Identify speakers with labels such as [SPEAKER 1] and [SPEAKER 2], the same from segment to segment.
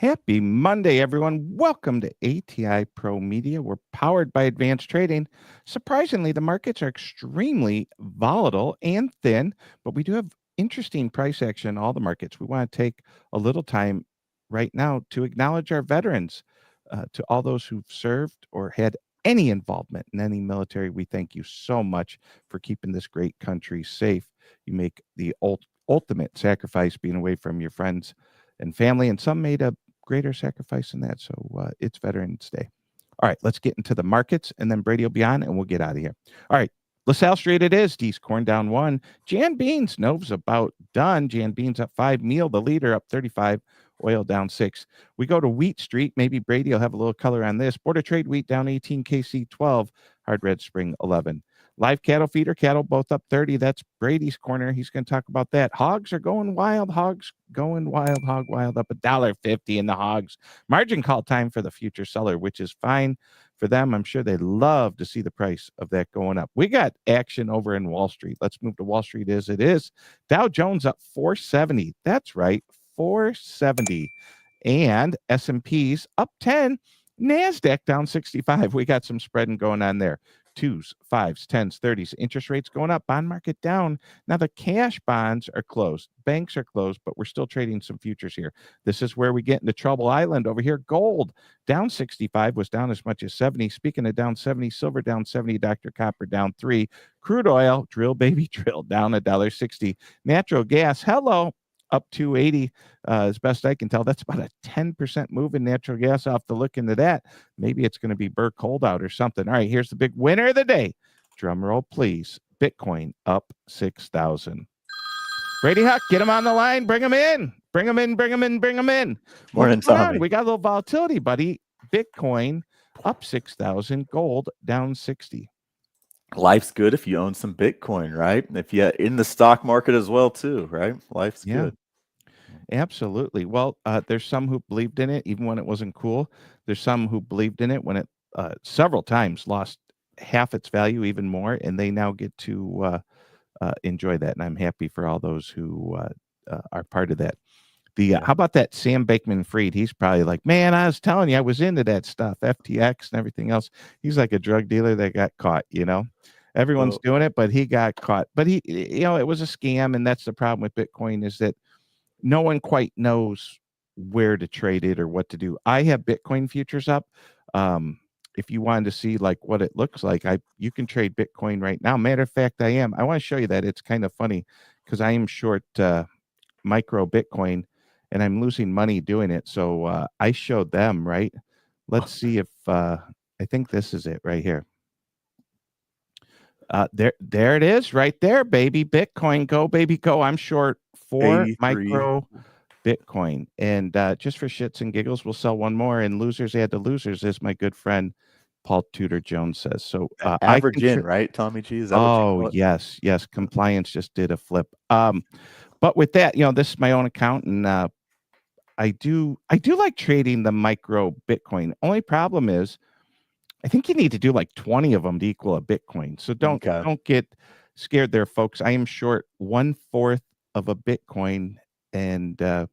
[SPEAKER 1] Happy Monday, everyone. Welcome to ATI Pro Media. We're powered by advanced trading. Surprisingly, the markets are extremely volatile and thin, but we do have interesting price action in all the markets. We want to take a little time right now to acknowledge our veterans, to all those who've served or had any involvement in any military. We thank you so much for keeping this great country safe. You make the ultimate sacrifice being away from your friends and family, and some made a greater sacrifice than that. So it's Veterans Day. All right, let's get into the markets, and then Brady will be on, and we'll get out of here. All right, LaSalle Street it is. D's corn down 1. Jan Beans, Nova's about done. Jan Beans up 5. Meal, the leader, up 35. Oil down 6. We go to Wheat Street. Maybe Brady will have a little color on this. Border Trade wheat down 18. KC 12. Hard Red Spring 11. Live cattle feeder, cattle both up 30. That's Brady's corner. He's going to talk about that. Hogs are going wild. Hogs going wild. Hog wild up $1.50 in the hogs. Margin call time for the future seller, which is fine for them. I'm sure they love to see the price of that going up. We got action over in Wall Street. Let's move to Wall Street as it is. Dow Jones up 470. That's right, 470. And S&P's up 10. NASDAQ down 65. We got some spreading going on there. 2s, 5s, 10s, 30s. Interest rates going up. Bond market down. Now the cash bonds are closed. Banks are closed, but we're still trading some futures here. This is where we get into Trouble Island over here. Gold down 65, was down as much as 70. Speaking of down 70, silver down 70, Dr. Copper down 3. Crude oil, drill baby drill, down $1.60. Natural gas, hello, up 280. As best I can tell, that's about a 10% move in natural gas. I'll have to look into that. Maybe it's going to be Burke holdout or something. All right, here's the big winner of the day. Drum roll, please. Bitcoin up 6,000. Brady Huck, get him on the line. Bring him in. Bring him in, bring him in, bring him in.
[SPEAKER 2] Morning, Tommy.
[SPEAKER 1] We got a little volatility, buddy. Bitcoin up 6,000. Gold down 60.
[SPEAKER 2] Life's good if you own some Bitcoin, right? If you're in the stock market as well, too, right? Life's good.
[SPEAKER 1] Absolutely. Well, there's some who believed in it even when it wasn't cool. There's some who believed in it when it several times lost half its value, even more, and they now get to enjoy that. And I'm happy for all those who are part of that. How about that Sam Bankman-Fried? He's probably like, man, I was telling you, I was into that stuff, FTX and everything else. He's like a drug dealer that got caught, Everyone's doing it, but he got caught. But it was a scam, and that's the problem with Bitcoin is that no one quite knows where to trade it or what to do. I have Bitcoin futures up. If you wanted to see like what it looks like, you can trade Bitcoin right now. Matter of fact, I am. I want to show you that. It's kind of funny because I am short micro Bitcoin, and I'm losing money doing it. So I showed them, right? Let's see if I think this is it right here. There it is right there, baby. Bitcoin, go, baby, go. I'm short 4 micro Bitcoin. And just for shits and giggles, we'll sell one more. And losers add to losers, as my good friend Paul Tudor Jones says. So
[SPEAKER 2] average in, right, Tommy G? Is that what you
[SPEAKER 1] yes. Compliance just did a flip. But with that, this is my own account, and I do like trading the micro Bitcoin. Only problem is I think you need to do like 20 of them to equal a Bitcoin. So don't get scared there, folks. I am short 1/4 of a Bitcoin, and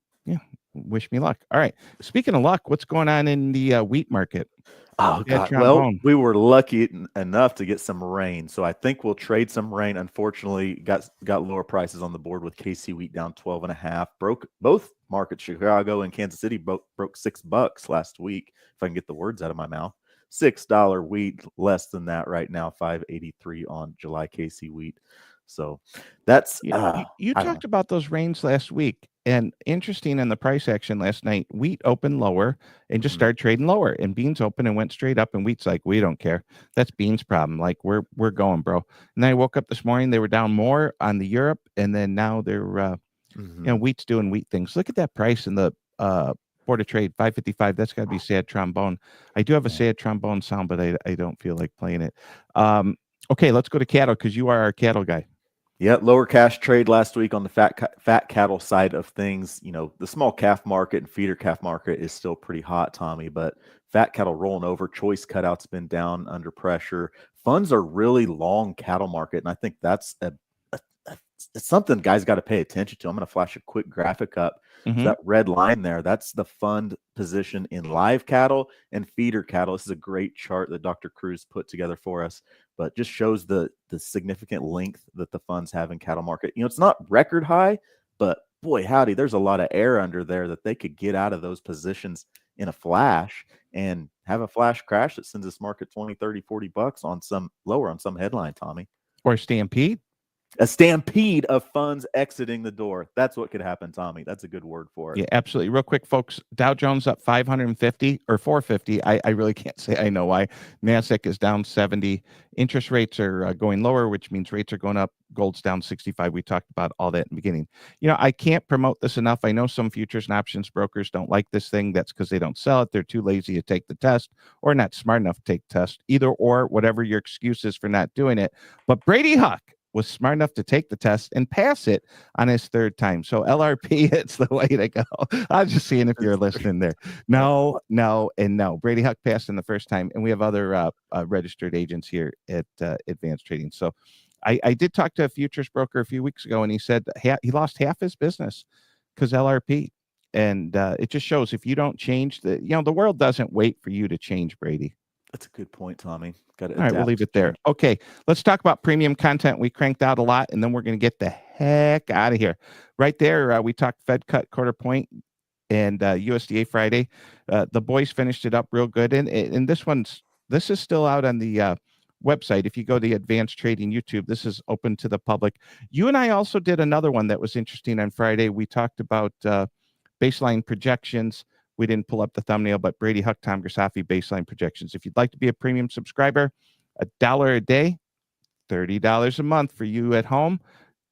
[SPEAKER 1] wish me luck. All right. Speaking of luck, what's going on in the wheat market?
[SPEAKER 2] Oh, God. Well, we were lucky enough to get some rain, so I think we'll trade some rain. Unfortunately, got lower prices on the board with KC wheat down 12.5. Broke both markets, Chicago and Kansas City, broke $6 last week, if I can get the words out of my mouth. $6 wheat, less than that right now, $5.83 on July KC wheat. So that's
[SPEAKER 1] you talked about those rains last week, and interesting in the price action last night, wheat opened lower and just started trading lower, and beans opened and went straight up, and wheat's like, we don't care. That's beans' problem. Like we're going, bro. And then I woke up this morning, they were down more on the Europe, and then now they're wheat's doing wheat things. Look at that price in the Board of Trade, 555. That's got to be sad trombone. I do have a sad trombone sound, but I don't feel like playing it. Okay, let's go to cattle because you are our cattle guy.
[SPEAKER 2] Yeah, lower cash trade last week on the fat cattle side of things. The small calf market and feeder calf market is still pretty hot, Tommy, but fat cattle rolling over. Choice cutouts been down under pressure. Funds are really long cattle market, and I think that's a it's something guys got to pay attention to. I'm going to flash a quick graphic up. So that red line there, that's the fund position in live cattle and feeder cattle. This is a great chart that Dr. Cruz put together for us, but just shows the significant length that the funds have in cattle market. You know, it's not record high, but boy, howdy, there's a lot of air under there that they could get out of those positions in a flash and have a flash crash that sends this market 20, 30, 40 bucks on some lower on some headline, Tommy.
[SPEAKER 1] Or stampede.
[SPEAKER 2] A stampede of funds exiting the door. That's what could happen, Tommy. That's a good word for it.
[SPEAKER 1] Yeah, absolutely. Real quick, folks, Dow Jones up 550 or 450. I really can't say I know why. NASDAQ is down 70. Interest rates are going lower, which means rates are going up. Gold's down 65. We talked about all that in the beginning. You know, I can't promote this enough. I know some futures and options brokers don't like this thing. That's because they don't sell it. They're too lazy to take the test or not smart enough to take the test. Either or, whatever your excuse is for not doing it. But Brady Huck was smart enough to take the test and pass it on his third time. So LRP, it's the way to go. I was just seeing if you're listening there. No, and no. Brady Huck passed in the first time, and we have other registered agents here at Advanced Trading. So I did talk to a futures broker a few weeks ago, and he said he lost half his business because LRP. And it just shows if you don't change the world doesn't wait for you to change, Brady.
[SPEAKER 2] That's a good point, Tommy. Got it.
[SPEAKER 1] All right, we'll leave it there. Okay, let's talk about premium content. We cranked out a lot, and then we're going to get the heck out of here. Right there, we talked Fed cut quarter point and USDA Friday. The boys finished it up real good, and this is still out on the website. If you go to the Advanced Trading YouTube, this is open to the public. You and I also did another one that was interesting on Friday. We talked about baseline projections. We didn't pull up the thumbnail, but Brady Huck, Tom Grisafi, baseline projections. If you'd like to be a premium subscriber, $1 a day, $30 a month for you at home.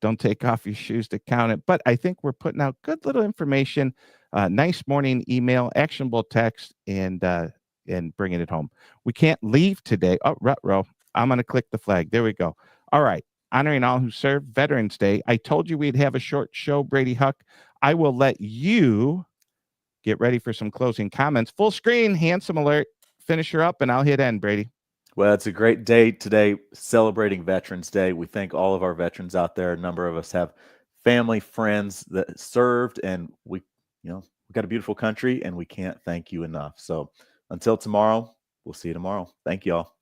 [SPEAKER 1] Don't take off your shoes to count it. But I think we're putting out good little information, nice morning email, actionable text, and bringing it home. We can't leave today. Oh, ruh-roh. I'm going to click the flag. There we go. All right. Honoring all who served Veterans Day. I told you we'd have a short show, Brady Huck. I will let you get ready for some closing comments. Full screen, handsome alert, finisher up, and I'll hit end, Brady.
[SPEAKER 2] Well, it's a great day today, celebrating Veterans Day. We thank all of our veterans out there. A number of us have family, friends that served, and we got a beautiful country, and we can't thank you enough. So until tomorrow, we'll see you tomorrow. Thank you all.